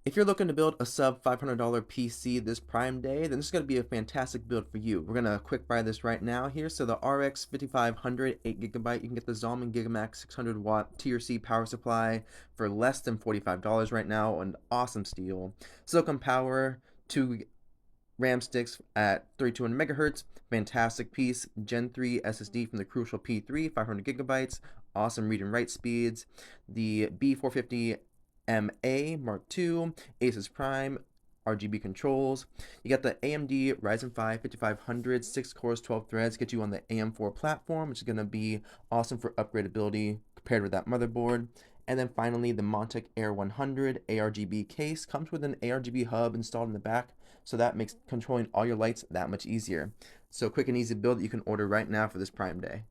If you're looking to build a sub $500 PC this Prime Day, then this is going to be a fantastic build for you. We're going to quick buy this right now here. So the RX 5500 8GB, you can get the Zalman Gigamax 600 watt TRC power supply for less than $45 right now, an awesome steal. Silicon Power, 2 RAM sticks at 3200 megahertz, fantastic piece. Gen 3 SSD from the Crucial P3, 500 gigabytes, awesome read and write speeds. The B450 MA Mark II, Asus Prime, RGB controls. You got the AMD Ryzen 5 5500, 6 cores, 12 threads, get you on the AM4 platform, which is going to be awesome for upgradability compared with that motherboard. And then finally, the Montech Air 100 ARGB case comes with an ARGB hub installed in the back, so that makes controlling all your lights that much easier. So quick and easy build that you can order right now for this Prime Day.